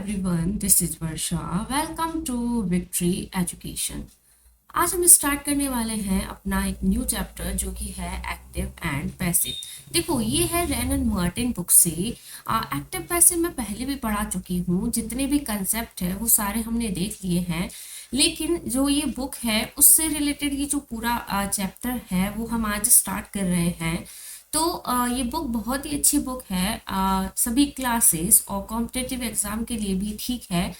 everyone, this is Varsha. Welcome to Victory Education. आज हम start करने वाले हैं अपना एक न्यू चैप्टर जो कि है एक्टिव एंड पैसिव। देखो ये है रैन एंड मार्टिन बुक से। एक्टिव पैसिव मैं पहले भी पढ़ा चुकी हूँ, जितने भी कंसेप्ट है वो सारे हमने देख लिए हैं, लेकिन जो ये बुक है उससे रिलेटेड ये जो पूरा चैप्टर है वो हम आज स्टार्ट कर रहे हैं। तो ये बुक बहुत ही अच्छी बुक है, सभी क्लासेस और कॉम्पिटिटिव एग्जाम के लिए भी ठीक है।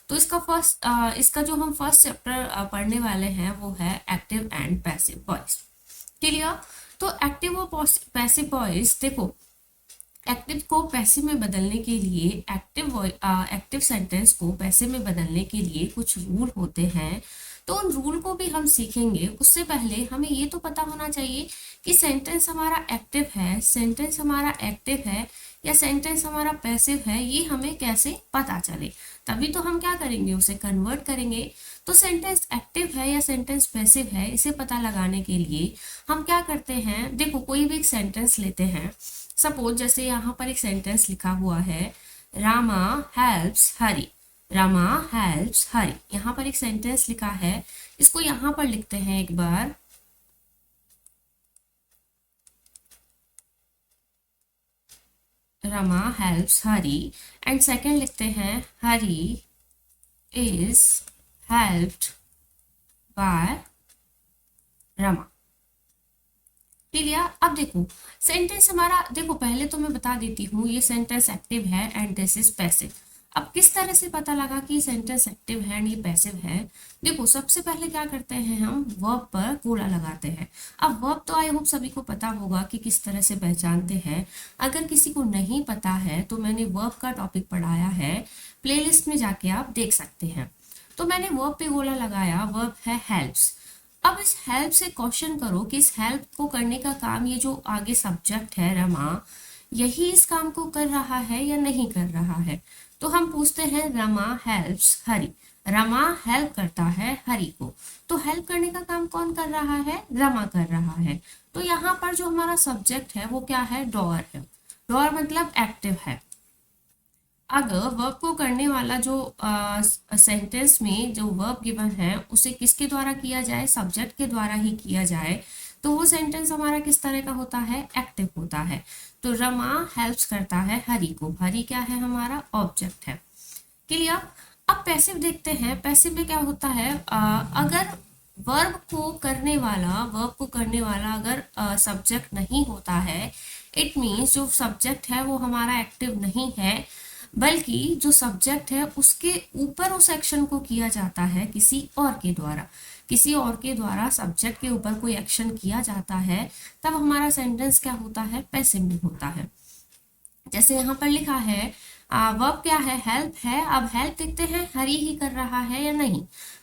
तो इसका जो हम फर्स्ट चैप्टर पढ़ने वाले हैं वो है active and passive voice. Clear? तो एक्टिव और पैसिव वॉइस, देखो एक्टिव को पैसिव में बदलने के लिए, एक्टिव सेंटेंस को पैसिव में बदलने के लिए कुछ रूल होते हैं। तो उन रूल को भी हम सीखेंगे। उससे पहले हमें ये तो पता होना चाहिए कि सेंटेंस हमारा एक्टिव है, सेंटेंस हमारा एक्टिव है या सेंटेंस हमारा पैसिव है, ये हमें कैसे पता चले। तभी तो हम क्या करेंगे, उसे कन्वर्ट करेंगे। तो सेंटेंस एक्टिव है या सेंटेंस पैसिव है, इसे पता लगाने के लिए हम क्या करते हैं, देखो कोई भी एक सेंटेंस लेते हैं। सपोज जैसे यहाँ पर एक सेंटेंस लिखा हुआ है, रामा हेल्प्स हरी। रामा हेल्प्स हरी, यहाँ पर एक सेंटेंस लिखा है, इसको यहाँ पर लिखते हैं एक बार। Rama helps Hari and second लिखते हैं Hari is helped by Rama. Clear? अब देखो सेंटेंस हमारा, देखो पहले तो मैं बता देती हूँ ये सेंटेंस एक्टिव है एंड दिस इज पैसिव। अब किस तरह से पता लगा कि सेंटेंस एक्टिव है एंड ये पैसिव है? देखो सबसे पहले क्या करते हैं, हम वर्ब पर गोला लगाते हैं। अब वर्ब तो आई होप सभी को पता होगा कि किस तरह से पहचानते हैं। अगर किसी को नहीं पता है तो मैंने वर्ब का टॉपिक पढ़ाया है, प्लेलिस्ट में जाके आप देख सकते हैं। तो मैंने वर्ब पे गोला लगाया, वर्ब है हेल्प्स। अब इस हेल्प से क्वेश्चन करो कि इस हेल्प को करने का काम, ये जो आगे सब्जेक्ट है रमा, यही इस काम को कर रहा है या नहीं कर रहा है। तो हम पूछते हैं रमा हेल्प्स हरी, रमा हेल्प करता है हरी को। तो हेल्प करने का काम कौन कर रहा है, रमा कर रहा है। तो यहाँ पर जो हमारा सब्जेक्ट है वो क्या है, डॉर है। डॉर मतलब एक्टिव है। अगर वर्ब को करने वाला जो सेंटेंस में जो वर्ब गिवन है उसे किसके द्वारा किया जाए, सब्जेक्ट के द्वारा ही किया जाए, तो वो सेंटेंस हमारा किस तरह का होता है, एक्टिव होता है। तो रमा हेल्प्स करता है हरी को, हरी क्या है, हमारा ऑब्जेक्ट है। क्लियर? अब पैसिव देखते हैं। पैसिव में क्या होता है, अगर वर्ब को करने वाला अगर सब्जेक्ट नहीं होता है, इट मीन्स जो सब्जेक्ट है वो हमारा एक्टिव नहीं है, बल्कि जो सब्जेक्ट है उसके ऊपर उस एक्शन को किया जाता है किसी और के द्वारा। किसी और के द्वारा सब्जेक्ट के ऊपर कोई एक्शन किया जाता है, तब हमारा सेंटेंस क्या होता है, पैसिव में होता है। जैसे यहाँ पर लिखा है वर्ब क्या है, हेल्प है। अब हेल्प देखते हैं हरी ही कर रहा है या नहीं।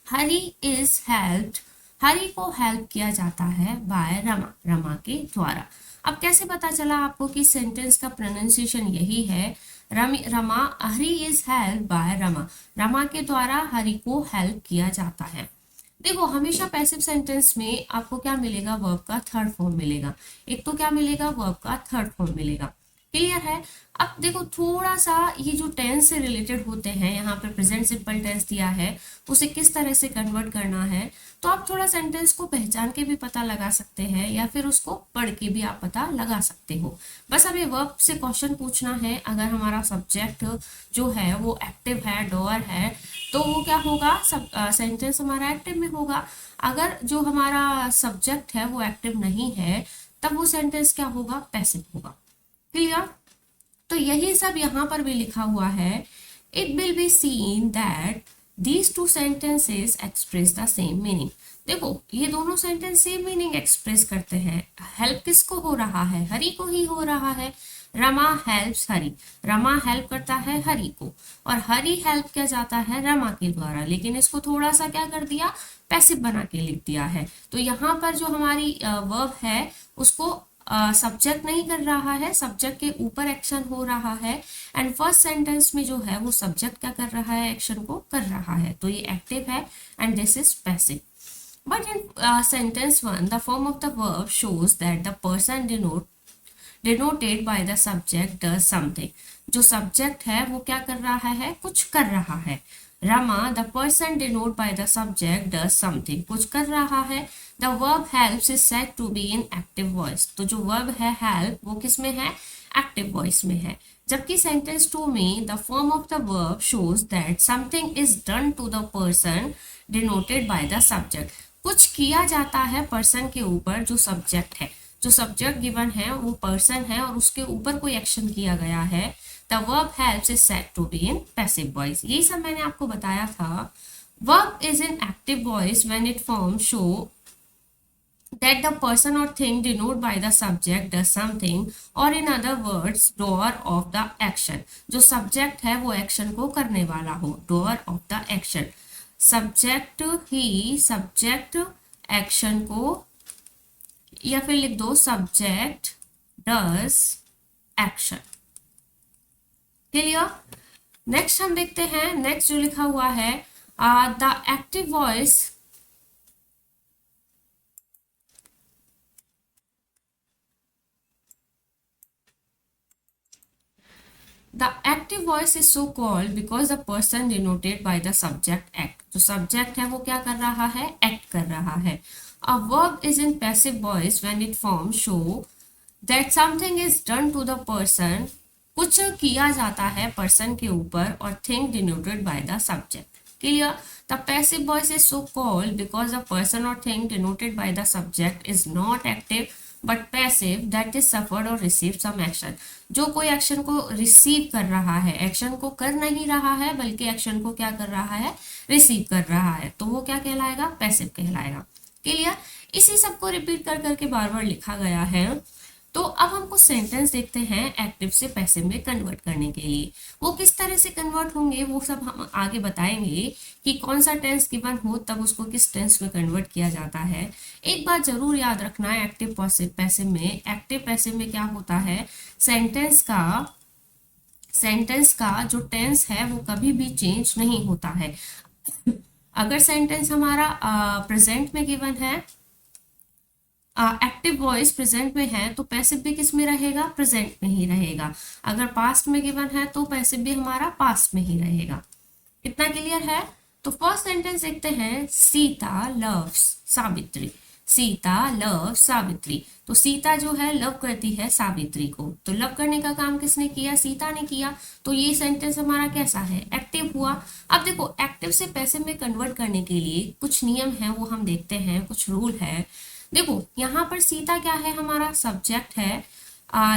हरी इज हेल्प्ड, हरी को हेल्प किया जाता है बाय रमा, रमा के द्वारा। अब कैसे पता चला आपको कि सेंटेंस का प्रोनाउंसिएशन यही है, Rama, Hari is help by Rama, Rama के द्वारा हरी को हेल्प किया जाता है। देखो हमेशा पैसिव सेंटेंस में आपको क्या मिलेगा, वर्ब का थर्ड फॉर्म मिलेगा। एक तो क्या मिलेगा, वर्ब का थर्ड फॉर्म मिलेगा। क्लियर है? अब देखो थोड़ा सा ये जो टेंस से रिलेटेड होते हैं, यहाँ पे प्रेजेंट सिंपल टेंस दिया है, उसे किस तरह से कन्वर्ट करना है, तो आप थोड़ा सेंटेंस को पहचान के भी पता लगा सकते हैं या फिर उसको पढ़ के भी आप पता लगा सकते हो। बस हमें वर्ब से क्वेश्चन पूछना है। अगर हमारा सब्जेक्ट जो है वो एक्टिव है, डॉर है, तो वो क्या होगा, सेंटेंस हमारा एक्टिव में होगा। अगर जो हमारा सब्जेक्ट है वो एक्टिव नहीं है, तब वो सेंटेंस क्या होगा, पैसिव होगा। क्लियर? तो यही सब यहाँ पर भी लिखा हुआ है। It will be seen that these two sentences express the same meaning. देखो ये दोनों सेंटेंस सेम मीनिंग एक्सप्रेस करते हैं। हेल्प किसको हो रहा है, हरी को ही हो रहा है। रमा हेल्प्स हरी, रमा हेल्प करता है हरी को, और हरी हेल्प किया जाता है रमा के द्वारा, लेकिन इसको थोड़ा सा क्या कर दिया, पैसिव बना के लिख दिया है। तो यहाँ पर जो हमारी वर्ब है उसको सब्जेक्ट नहीं कर रहा है, सब्जेक्ट के ऊपर एक्शन हो रहा है, एंड फर्स्ट सेंटेंस में जो है वो सब्जेक्ट क्या कर रहा है, एक्शन को कर रहा है। तो ये एक्टिव है and this is passive. But in sentence one the form of the verb shows that the person denoted by the subject does something. जो सब्जेक्ट है वो क्या कर रहा है, कुछ कर रहा है। Rama the person denote by the subject does something, कुछ कर रहा है। The verb helps is said to be in active voice, तो जो वर्ब है हेल्प वो किस में है, एक्टिव वॉइस में है। जबकि सेंटेंस 2 में the form of the verb shows that something is done to the person denoted by the subject, कुछ किया जाता है पर्सन के ऊपर जो सब्जेक्ट है। जो सब्जेक्ट गिवन है वो पर्सन है और उसके ऊपर कोई एक्शन किया गया है। The verb helps is said to be in passive voice, यही सब मैंने आपको बताया था। Verb is in active voice when it form show that the person or thing denoted by the subject does something, or in other words doer of the action, जो subject है वो action को करने वाला हो, doer of the action। subject he subject action को, या फिर लिख दो subject does action। Clear. Next हम देखते हैं, नेक्स्ट जो लिखा हुआ है the active voice The active voice is so called because the person denoted by the subject act, जो subject है वो क्या कर रहा है, act कर रहा है। A verb is in passive voice when it forms show that something is done to the person, कुछ किया जाता है person के ऊपर, और thing denoted by the subject। Clear? The passive voice is so called because the person or thing denoted by the subject is not active but passive, that is suffered or received some action, जो कोई action को receive कर रहा है, action को कर नहीं रहा है बल्कि एक्शन को क्या कर रहा है, रिसीव कर रहा है, तो वो क्या कहलाएगा, पैसिव कहलाएगा। क्लियर। इसी सबको रिपीट कर करके बार बार लिखा गया है। तो अब हम कुछ सेंटेंस देखते हैं एक्टिव से पैसिव में कन्वर्ट करने के लिए। वो किस तरह से कन्वर्ट होंगे वो सब हम आगे बताएंगे कि कौन सा टेंस गिवन हो तब उसको किस टेंस में कन्वर्ट किया जाता है। एक बात जरूर याद रखना है, एक्टिव पैसिव में, एक्टिव पैसिव में क्या होता है, सेंटेंस का जो टेंस है वो कभी भी चेंज नहीं होता है। अगर सेंटेंस हमारा प्रेजेंट में गिवन है, एक्टिव वॉइस प्रेजेंट में है, तो पैसिव भी किस में रहेगा, प्रेजेंट में ही रहेगा। अगर पास्ट में गिवन है तो पैसिव भी हमारा पास्ट में ही रहेगा। इतना क्लियर है। तो फर्स्ट सेंटेंस देखते हैं, सीता लव्स सावित्री। सीता लव सावित्री, तो सीता जो है लव करती है सावित्री को, तो लव करने का काम किसने किया, सीता ने किया। तो ये सेंटेंस हमारा कैसा है, एक्टिव हुआ। अब देखो एक्टिव से पैसिव में कन्वर्ट करने के लिए कुछ नियम है वो हम देखते हैं, कुछ रूल है। देखो यहाँ पर सीता क्या है, हमारा सब्जेक्ट है,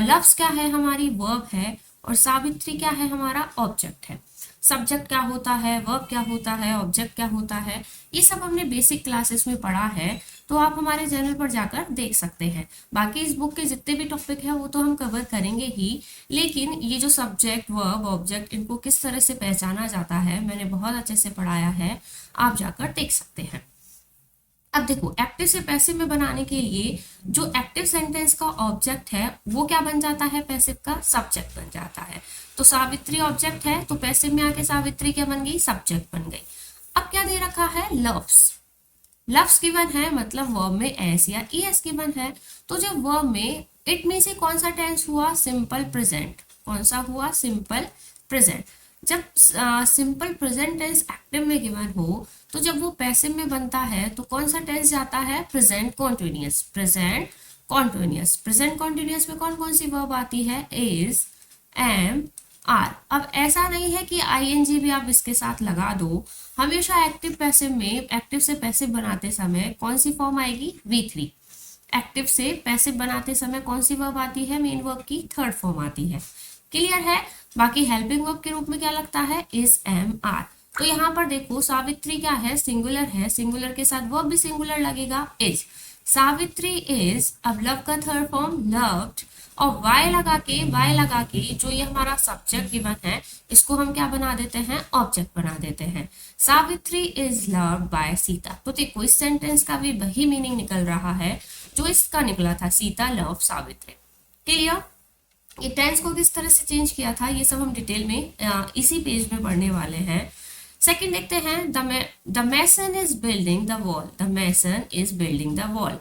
लव्स क्या है, हमारी वर्ब है, और सावित्री क्या है, हमारा ऑब्जेक्ट है। सब्जेक्ट क्या होता है, वर्ब क्या होता है, ऑब्जेक्ट क्या होता है, ये सब हमने बेसिक क्लासेस में पढ़ा है, तो आप हमारे चैनल पर जाकर देख सकते हैं। बाकी इस बुक के जितने भी टॉपिक है वो तो हम कवर करेंगे ही, लेकिन ये जो सब्जेक्ट वर्ब ऑब्जेक्ट इनको किस तरह से पहचाना जाता है मैंने बहुत अच्छे से पढ़ाया है, आप जाकर देख सकते हैं। अब देखो एक्टिव से पैसिव में बनाने के लिए जो एक्टिव सेंटेंस का ऑब्जेक्ट है वो क्या बन जाता है, पैसिव का सब्जेक्ट बन जाता है। तो सावित्री ऑब्जेक्ट है तो पैसिव में आके सावित्री क्या बन गई, सब्जेक्ट बन गई। अब क्या दे रखा है, लव्स। लव्स गिवन है मतलब वर्ब में एस या ईएस गिवन है, तो जब वर्ब में इट में से कौन सा टेंस हुआ, सिंपल प्रेजेंट। कौन सा हुआ, सिंपल प्रेजेंट। जब सिंपल प्रेजेंट टेंस एक्टिव में गिवन हो तो जब वो पैसिव में बनता है तो कौन सा टेंस जाता है, present continuous. Present continuous, present continuous में कौन कौन सी वर्ब आती है, इज, एम, आर। अब ऐसा नहीं है कि आईएनजी भी आप इसके साथ लगा दो, हमेशा एक्टिव पैसिव में, एक्टिव से पैसिव बनाते समय कौन सी फॉर्म आएगी, V3। एक्टिव से पैसिव बनाते समय कौन सी वर्ब आती है, मेन वर्ब की थर्ड फॉर्म आती है। क्लियर है। बाकी हेल्पिंग वर्ब के रूप में क्या लगता है, इज, एम, आर। तो यहाँ पर देखो सावित्री क्या है, सिंगुलर है, सिंगुलर के साथ वर्ब भी सिंगुलर लगेगा, इज। सावित्री इज, अब लव का थर्ड फॉर्म लव्ड, और वाई लगा के जो ये हमारा सब्जेक्ट गिवन है इसको हम क्या बना देते हैं, ऑब्जेक्ट बना देते हैं। Savitri is loved by Sita. तो देखो इस सेंटेंस का भी वही मीनिंग निकल रहा है जो इसका निकला था, सीता लव सावित्री। क्लियर। ये टेंस को किस तरह से चेंज किया था ये सब हम डिटेल में इसी पेज में पढ़ने वाले हैं। सेकंड देखते हैं, the mason is building the wall. The mason is building the wall.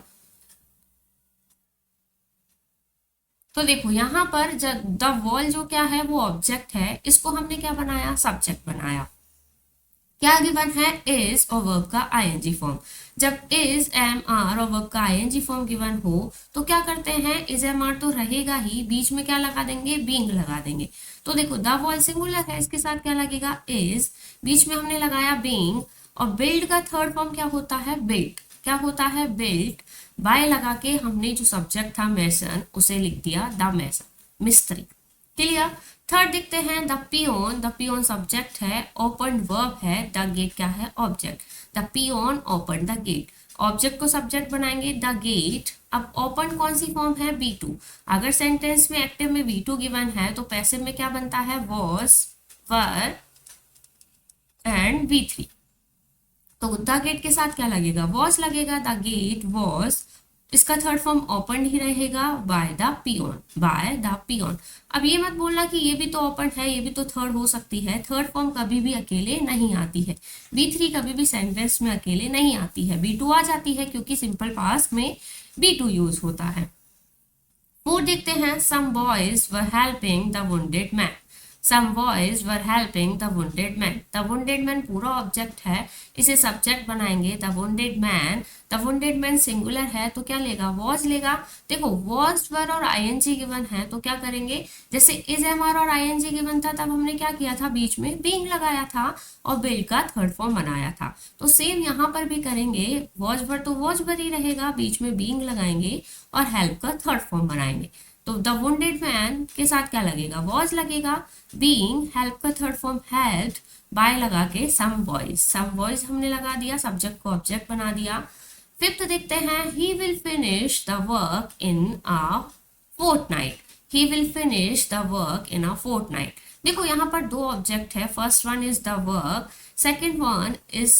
तो देखो यहाँ पर द वॉल जो क्या है वो ऑब्जेक्ट है, इसको हमने क्या बनाया, सब्जेक्ट बनाया। क्या गिवन है, इज और वर्ब का आईएनजी फॉर्म। जब इज एम आर और वर्ब का आईएनजी फॉर्म गिवन हो तो क्या करते हैं, इज एम आर तो रहेगा ही, बीच में क्या लगा देंगे, बीइंग लगा देंगे। तो देखो द वॉल सिंगुलर है, इसके साथ क्या लगेगा, इज, बीच में हमने लगाया बीइंग, और बिल्ड का थर्ड फॉर्म क्या होता है, बिल्ट। क्या होता है, बिल्ट। बाय लगा के हमने जो सब्जेक्ट था मेसन, उसे लिख दिया द मेसन, मिस्त्री। क्लियर। थर्ड देखते हैं the peon. The peon subject है, ओपन वर्ब है, द गेट क्या है, object. The peon open the gate, object को सब्जेक्ट बनाएंगे, द गेट। अब ओपन कौन सी फॉर्म है, B2। अगर सेंटेंस में एक्टिव में B2 गिवन है तो पैसिव में क्या बनता है, वॉज, वर एंड V3। तो द गेट के साथ क्या लगेगा, वॉज लगेगा, द गेट वॉज। इसका थर्ड फॉर्म ओपन ही रहेगा, by the peon, by the peon. अब ये मत बोलना कि ये भी तो ओपन है, ये भी तो थर्ड हो सकती है। थर्ड फॉर्म कभी भी अकेले नहीं आती है, B3 कभी भी सेंटेंस में अकेले नहीं आती है, B2 आ जाती है क्योंकि सिंपल पास्ट में B2 यूज होता है। फोर देखते हैं, some boys were helping the wounded man. Some boys were helping the wounded man. The wounded man पूरा ऑब्जेक्ट है, इसे सब्जेक्ट बनाएंगे, the wounded man. The wounded man singular है तो क्या लेगा, वॉज लेगा। देखो वॉज, वर और आईएनजी गिवन है तो क्या करेंगे, जैसे इज एम आर और आईएनजी गिवन था तब हमने क्या किया था, बीच में बीइंग लगाया था और बिल्ड का थर्ड फॉर्म बनाया था। तो सेम यहाँ पर भी करेंगे, वॉज वर तो वॉज वर ही रहेगा, बीच में बीइंग लगाएंगे और हेल्प का थर्ड फॉर्म बनाएंगे। तो द वुंडेड मैन के साथ क्या लगेगा, वॉज लगेगा, बीइंग, हेल्प का थर्ड फॉर्म हेल्प्ड, बाय लगा के सम बॉयज। सम बॉयज हमने लगा दिया, सब्जेक्ट को ऑब्जेक्ट बना दिया। फिफ्थ देखते हैं, he will finish the work in a fortnight. He will finish the work in a fortnight. देखो यहाँ पर दो ऑब्जेक्ट है, first one is the work, second one is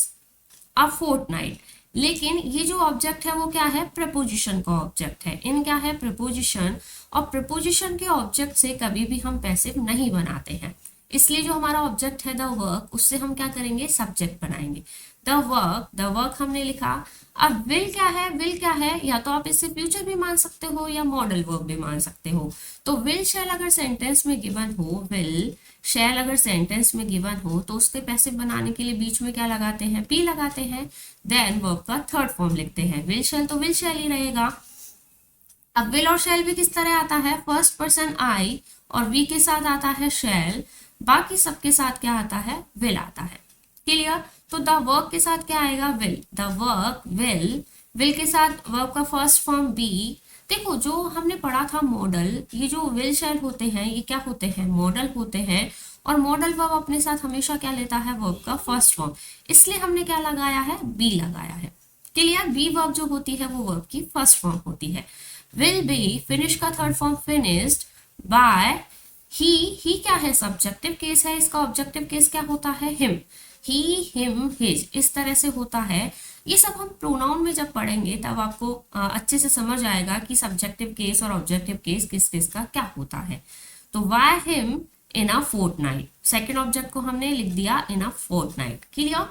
a fortnight. लेकिन ये जो ऑब्जेक्ट है वो क्या है, प्रपोजिशन का ऑब्जेक्ट है। इन क्या है, प्रपोजिशन, और प्रपोजिशन के ऑब्जेक्ट से कभी भी हम पैसिव नहीं बनाते हैं, इसलिए जो हमारा ऑब्जेक्ट है द वर्क, उससे हम क्या करेंगे, सब्जेक्ट बनाएंगे। द वर्क, द वर्क हमने लिखा। अब विल क्या है, विल क्या है, या तो आप इससे फ्यूचर भी मान सकते हो या मॉडल वर्ब भी मान सकते हो। तो विल शैल अगर सेंटेंस में गिवन हो, विल शैल अगर सेंटेंस में गिवन हो तो उसके पैसिव बनाने के लिए बीच में क्या लगाते हैं, पी लगाते हैं, देन वर्ब का थर्ड फॉर्म लिखते हैं। विल शैल तो विल शैल ही रहेगा। अब विल और शैल भी किस तरह आता है, फर्स्ट पर्सन आई और वी के साथ आता है शैल, बाकी सबके साथ क्या आता है, विल आता है। क्लियर। तो द वर्क के साथ क्या आएगा, will, the work will. Will के साथ वर्ब का फर्स्ट फॉर्म बी। देखो जो हमने पढ़ा था मॉडल, ये जो विल शैल होते हैं ये क्या होते हैं, मॉडल होते हैं, और मॉडल वर्ब अपने साथ हमेशा क्या लेता है, वर्ब का फर्स्ट फॉर्म, इसलिए हमने क्या लगाया है, बी लगाया है। क्लियर। बी वर्ब जो होती है वो वर्ब की फर्स्ट फॉर्म होती है। विल बी, फिनिश का थर्ड फॉर्म फिनिश्ड, बाय ही क्या है, सब्जेक्टिव केस है, इसका ऑब्जेक्टिव केस क्या होता है, हिम, ही हिम हिज, इस तरह से होता है। ये सब हम प्रोनाउन में जब पढ़ेंगे तब आपको अच्छे से समझ आएगा कि सब्जेक्टिव केस और ऑब्जेक्टिव केस किस किस का क्या होता है। तो by him in a fortnight, second object को हमने लिख दिया in a fortnight. Clear.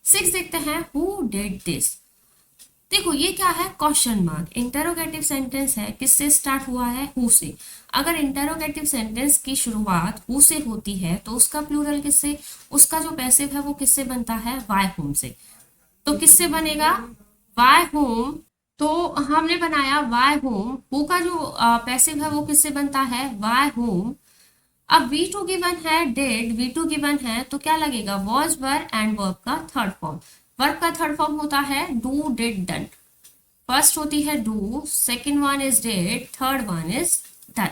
Six देखते हैं, हु डिड दिस। देखो ये क्या है, क्वेश्चन मार्क, इंटरोगेटिव सेंटेंस है, किससे स्टार्ट हुआ है, हु से। अगर इंटरोगेटिव सेंटेंस की शुरुआत हु से होती है तो उसका प्लूरल किससे, उसका जो पैसिव है वो किससे बनता है, वाई होम से। तो किससे बनेगा, वाई होम। तो हमने बनाया वाई होम, हु का जो पैसिव है वो किससे बनता है, वाई होम। अब V2 गिवन है, डिड, V2 गिवन है तो क्या लगेगा, वॉज, वर एंड वर्ब का थर्ड फॉर्म। वर्ब का थर्ड फॉर्म होता है डू, डिड, डन। फर्स्ट होती है do, second one is did, third one is done.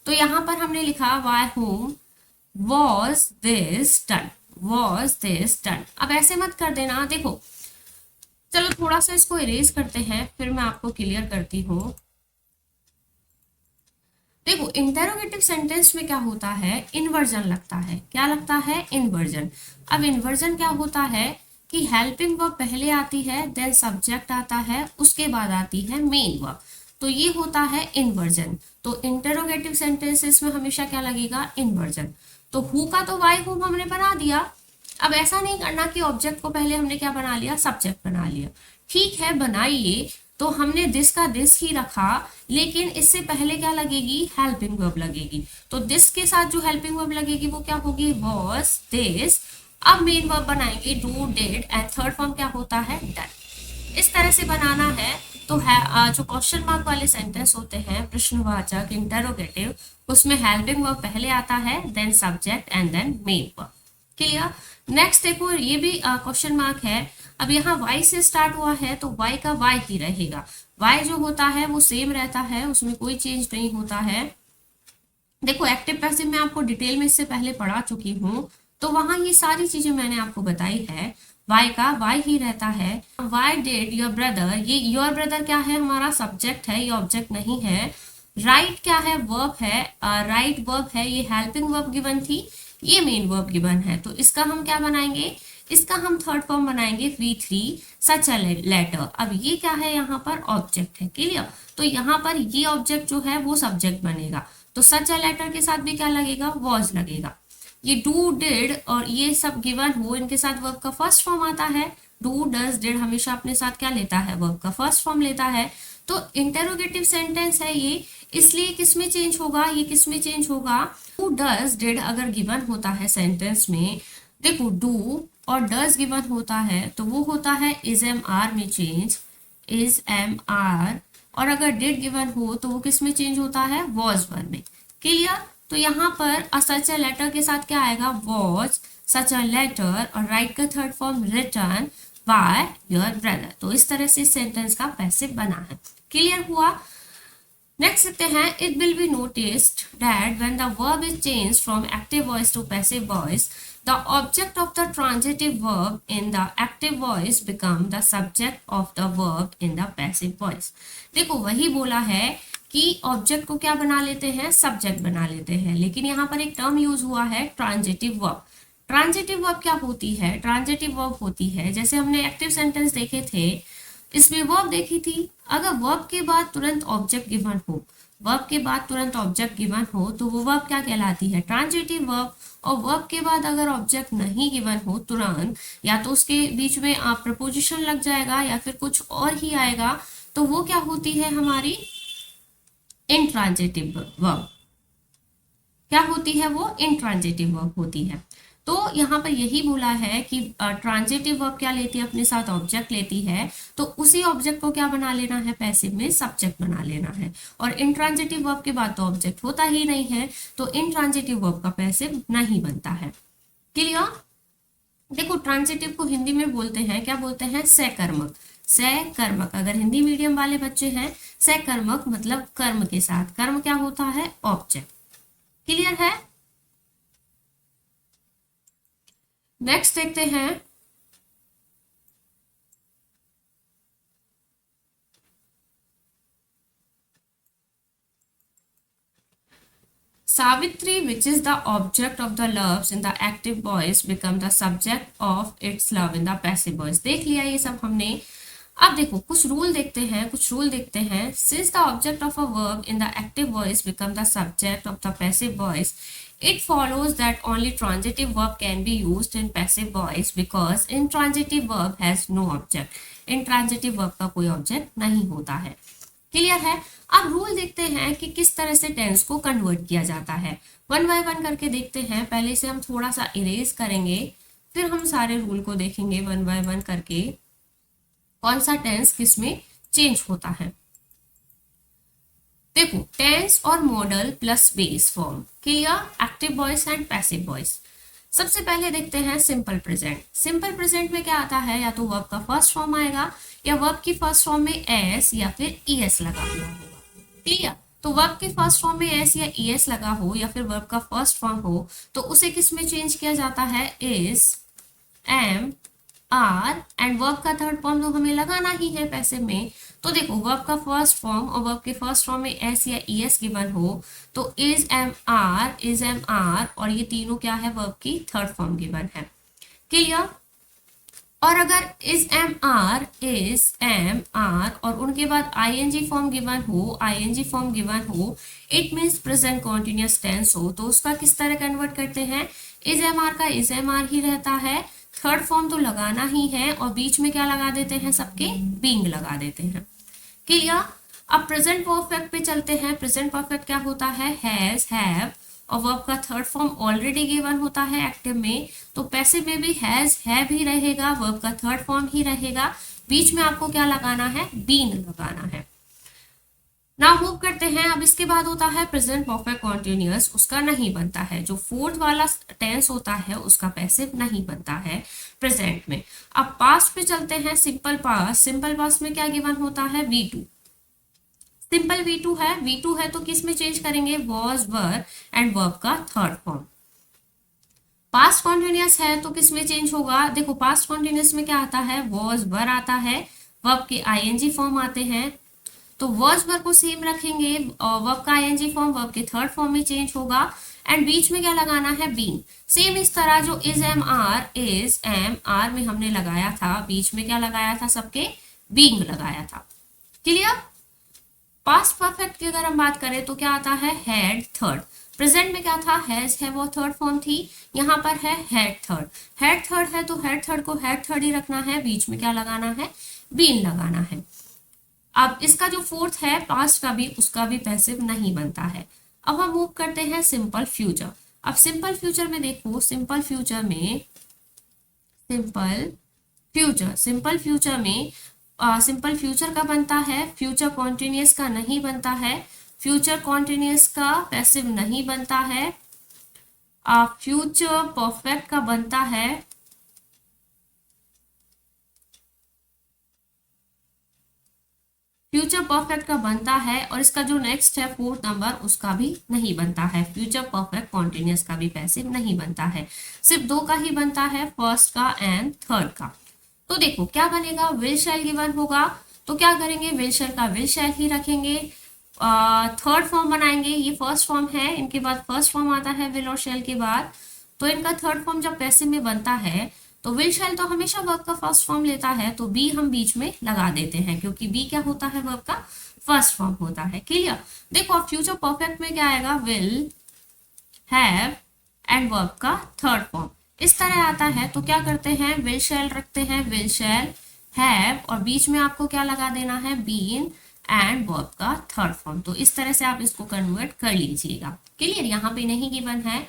तो यहां पर हमने लिखा by whom was this done, was this done. अब ऐसे मत कर देना, देखो चलो थोड़ा सा इसको इरेज करते हैं फिर मैं आपको क्लियर करती हूँ। देखो इंटेरोगेटिव सेंटेंस में क्या होता है, इन्वर्जन लगता है, क्या लगता है, इन्वर्जन। अब इन्वर्जन क्या होता है कि हेल्पिंग वर्ब पहले आती है, देन सब्जेक्ट आता है, उसके बाद आती है मेन वर्ब, तो ये होता है इन्वर्जन। तो इंटेरोगेटिव सेंटेंसेस में हमेशा क्या लगेगा, इन्वर्जन। तो हु का तो वाई होम हमने बना दिया। अब ऐसा नहीं करना कि ऑब्जेक्ट को पहले हमने क्या बना लिया, सब्जेक्ट बना लिया। ठीक है बनाइए, तो हमने दिस का दिस ही रखा, लेकिन इससे पहले क्या लगेगी, हेल्पिंग वर्ब लगेगी। तो दिस के साथ जो हेल्पिंग वर्ब लगेगी वो क्या होगी, वॉज, दिस। अब मेन वर्ब बनाएंगे do, did, and third form क्या होता है, डन। इस तरह से बनाना है। तो है जो क्वेश्चन मार्क वाले सेंटेंस होते हैं, प्रश्नवाचक, इंटरोगेटिव, उसमें हेल्पिंग वर्ब पहले आता है, then subject and then main verb. Clear. Next देखो, ये भी क्वेश्चन मार्क है। अब यहाँ y से स्टार्ट हुआ है तो y का y ही रहेगा। y जो होता है वो सेम रहता है, उसमें कोई चेंज नहीं होता है। देखो एक्टिव पैसिव में आपको डिटेल में इससे पहले पढ़ा चुकी हूँ, तो वहां ये सारी चीजें मैंने आपको बताई है। y का y ही रहता है। Why did your brother, ये योर ब्रदर क्या है, हमारा सब्जेक्ट है, ये ऑब्जेक्ट नहीं है। राइट क्या है, वर्ब है, राइट वर्ब है, ये हेल्पिंग वर्ब गिवन थी, ये मेन वर्ब गिवन है। तो इसका हम क्या बनाएंगे, इसका हम थर्ड फॉर्म बनाएंगे V3 सच अ लेटर। अब ये क्या है, यहाँ पर ऑब्जेक्ट है। क्लियर। तो यहाँ पर ये ऑब्जेक्ट जो है वो सब्जेक्ट बनेगा, तो सच अ लेटर के साथ भी क्या लगेगा, वॉज लगेगा। ये डू, डिड और ये सब गिवन हो, इनके साथ वर्ब का फर्स्ट फॉर्म आता है। डू, डज, डिड हमेशा अपने साथ क्या लेता है, वर्ब का फर्स्ट फॉर्म लेता है। तो इंटेरोगेटिव सेंटेंस है ये, इसलिए किसमें चेंज होगा, ये किसमें चेंज होगा, डू, डज, डिड अगर गिवन होता है सेंटेंस में, देखो डू और डज गिवन होता है तो वो होता है इज एम आर में चेंज, इज एम आर। और अगर डिड गिवन हो तो वो किस में चेंज होता है, वॉज वन में। क्लियर। तो यहाँ पर सच अ लेटर के साथ क्या आएगा, वॉज, सच अ लेटर, और राइट का third form return by your brother. तो इस तरह से सेंटेंस का पैसिव बना है। क्लियर हुआ। नेक्स्ट लिखते हैं, it will be noticed that when the verb is change from active voice to passive voice, the object of the transitive verb in the active voice become the subject of the verb in the passive voice। देखो वही बोला है कि object को क्या बना लेते हैं, सब्जेक्ट बना लेते हैं, लेकिन यहाँ पर एक टर्म यूज हुआ है ट्रांजिटिव वर्ब। ट्रांजिटिव वर्ब क्या होती है, ट्रांजिटिव वर्ब होती है, जैसे हमने एक्टिव सेंटेंस देखे थे, इसमें वर्ब देखी थी, अगर वर्ब के बाद तुरंत ऑब्जेक्ट गिवन हो, वर्ब के बाद तुरंत ऑब्जेक्ट गिवन हो तो वो वर्ब क्या कहलाती है, ट्रांजिटिव वर्ब। और वर्ब के बाद अगर ऑब्जेक्ट नहीं गिवन हो तुरंत, या तो उसके बीच में प्रपोजिशन लग जाएगा या फिर कुछ और ही आएगा, तो वो क्या होती है, हमारी इंट्रांजिटिव वर्ब। क्या होती है वो, इंट्रांजिटिव वर्ब होती है। तो यहाँ पर यही बोला है कि ट्रांजिटिव वर्ब क्या लेती है, अपने साथ ऑब्जेक्ट लेती है, तो उसी ऑब्जेक्ट को क्या बना लेना है, पैसिव में सब्जेक्ट बना लेना है। और इंट्रांजिटिव वर्ब के बाद तो ऑब्जेक्ट होता ही नहीं है, तो इंट्रांजिटिव वर्ब का पैसिव नहीं बनता है। क्लियर। देखो ट्रांजिटिव को हिंदी में बोलते हैं, क्या बोलते हैं, सकर्मक। सकर्मक, अगर हिंदी मीडियम वाले बच्चे हैं, सकर्मक मतलब कर्म के साथ, कर्म क्या होता है, ऑब्जेक्ट। क्लियर है। नेक्स्ट देखते हैं, Savitri, which is the object of the loves in the active voice, become the subject of its love in the passive voice। देख लिया ये सब हमने। अब देखो कुछ रूल देखते हैं, कुछ रूल देखते हैं। Since the object of a verb in the active voice become the subject of the passive voice, it follows that only transitive verb can be used in passive voice because intransitive verb has no object। intransitive verb का कोई object नहीं होता है। Clear है। अब rule देखते हैं कि किस तरह से टेंस को कन्वर्ट किया जाता है, वन बाय वन करके देखते हैं। पहले से हम थोड़ा सा इरेज करेंगे, फिर हम सारे रूल को देखेंगे वन बाय वन करके, कौन सा टेंस किस में चेंज होता है। देखो टेंस और model plus base form. Clear. Active voice and passive voice. सबसे पहले देखते हैं सिंपल प्रेजेंट। सिंपल प्रेजेंट में क्या आता है, या तो वर्ब का फर्स्ट फॉर्म आएगा, या वर्ब की फर्स्ट फॉर्म में एस या फिर ईएस लगा हुआ होगा। क्लियर। तो वर्ब के फर्स्ट फॉर्म में एस या ईएस लगा हो, या फिर वर्ब का फर्स्ट फॉर्म हो, तो उसे किस में चेंज किया जाता है, is, am, are, and verb का थर्ड फॉर्म तो हमें लगाना ही है पैसिव में। तो देखो वर्ब का फर्स्ट फॉर्म और वर्ब के फर्स्ट फॉर्म में एस या ईएस गिवन हो, तो इज एम आर, और ये तीनों क्या है, वर्ब की थर्ड फॉर्म गिवन है। क्लियर। और अगर इज एम आर और उनके बाद आईएनजी फॉर्म गिवन हो, it means present continuous tense हो, तो उसका किस तरह कन्वर्ट करते हैं, इज एम आर का इज एम आर ही रहता है, थर्ड फॉर्म तो लगाना ही है, और बीच में क्या लगा देते हैं, सबके बीइंग लगा देते हैं। क्लियर। अब प्रेजेंट परफेक्ट पे चलते हैं। प्रेजेंट परफेक्ट क्या होता है, हैज, हैव और वर्ब का थर्ड फॉर्म ऑलरेडी गिवन होता है एक्टिव में, तो पैसिव में भी हैज, हैव ही रहेगा, वर्ब का थर्ड फॉर्म ही रहेगा, बीच में आपको क्या लगाना है, बीन लगाना है। नाउ मूव करते हैं। अब इसके बाद होता है प्रेजेंट परफेक्ट कॉन्टिन्यूअस, उसका नहीं बनता है। जो फोर्थ वाला टेंस होता है उसका पैसिव नहीं बनता है प्रेजेंट में। अब पास्ट पे चलते हैं। सिंपल पास्ट, सिंपल पास्ट में क्या गिवन होता है, V2। सिंपल V2 है, V2 है तो किस में चेंज करेंगे, वॉज, वर एंड वर्ब का थर्ड फॉर्म। पास्ट कॉन्टिन्यूअस है तो किस में चेंज होगा, देखो पास्ट कॉन्टिन्यूअस में क्या आता है, वॉज, वर आता है, वर्ब के आईएनजी फॉर्म आते हैं, तो वर्ज वर्ब को सेम रखेंगे और वर्ब का आईएनजी फॉर्म वर्ब के थर्ड फॉर्म में चेंज होगा एंड बीच में क्या लगाना है, बीन। सेम इस तरह जो इज एम आर में हमने लगाया था, बीच में क्या लगाया था, सबके बीइंग लगाया था। क्लियर। पास्ट परफेक्ट की अगर हम बात करें तो क्या आता है, हैड, थर्ड। प्रेजेंट में क्या था, हैज, है वो थर्ड फॉर्म थी, यहाँ पर है हैड थर्ड। हैड थर्ड है तो हैड थर्ड को हैड थर्ड ही रखना है, बीच में क्या लगाना है, बीन लगाना है। अब इसका जो फोर्थ है पास्ट का भी, उसका भी पैसिव नहीं बनता है। अब हम मूव करते हैं सिंपल फ्यूचर। अब सिंपल फ्यूचर में देखो, सिंपल फ्यूचर में सिंपल फ्यूचर का बनता है, फ्यूचर कॉन्टिन्यूअस का नहीं बनता है, फ्यूचर कॉन्टिन्यूअस का पैसिव नहीं बनता है, फ्यूचर परफेक्ट का बनता है, फ्यूचर परफेक्ट का बनता है और इसका जो नेक्स्ट है फोर्थ नंबर, उसका भी नहीं बनता है। फ्यूचर परफेक्ट कॉन्टिन्यूअस का भी पैसिव नहीं बनता है, सिर्फ दो का ही बनता है, फर्स्ट का एंड थर्ड का। तो देखो क्या बनेगा, विल शैल गिवन होगा तो क्या करेंगे, विल शैल का विल शैल ही रखेंगे, थर्ड फॉर्म बनाएंगे, ये फर्स्ट फॉर्म है, इनके बाद फर्स्ट फॉर्म आता है विल और शैल के बाद, तो इनका थर्ड फॉर्म जब पैसिव में बनता है तो विल शैल तो हमेशा वर्ब का फर्स्ट फॉर्म लेता है, तो बी हम बीच में लगा देते हैं क्योंकि बी क्या होता है, वर्ब का फर्स्ट फॉर्म होता है। क्लियर। देखो अब फ्यूचर परफेक्ट में क्या आएगा, विल, हैव एंड वर्ब का थर्ड फॉर्म इस तरह आता है, तो क्या करते हैं, विल शैल रखते हैं, विल शैल, हैव और बीच में आपको क्या लगा देना है, बीन एंड वर्ब का थर्ड फॉर्म। तो इस तरह से आप इसको कन्वर्ट कर लीजिएगा। क्लियर। यहाँ पे नहीं गिवन है।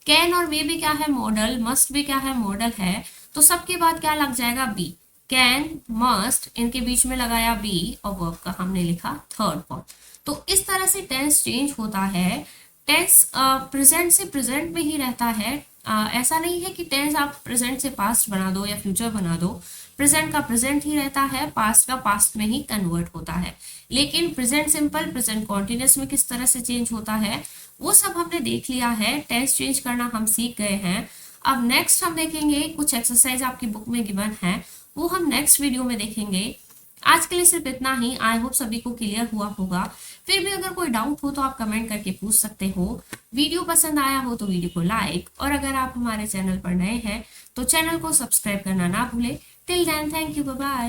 कैन और मे भी क्या है, मॉडल, मस्ट भी क्या है, मॉडल है, तो सबके बाद क्या लग जाएगा, बी। कैन, मस्ट, इनके बीच में लगाया बी और वर्ब का हमने लिखा थर्ड फॉर्म। तो इस तरह से टेंस चेंज होता है। टेंस प्रेजेंट से प्रेजेंट में ही रहता है। ऐसा नहीं है कि टेंस आप प्रेजेंट से पास्ट बना दो या फ्यूचर बना दो, प्रेजेंट का प्रेजेंट ही रहता है, पास्ट का पास्ट में ही कन्वर्ट होता है। लेकिन प्रेजेंट सिंपल, प्रेजेंट कॉन्टिन्यूअस में किस तरह से चेंज होता है वो सब हमने देख लिया है, टेंस चेंज करना हम सीख गए हैं। अब नेक्स्ट हम देखेंगे कुछ एक्सरसाइज आपकी बुक में गिवन है, वो हम नेक्स्ट वीडियो में देखेंगे। आज के लिए सिर्फ इतना ही। आई होप सभी को क्लियर हुआ होगा। फिर भी अगर कोई डाउट हो तो आप कमेंट करके पूछ सकते हो। वीडियो पसंद आया हो तो वीडियो को लाइक, और अगर आप हमारे चैनल पर नए हैं तो चैनल को सब्सक्राइब करना ना भूलें। Till then, thank you, bye bye.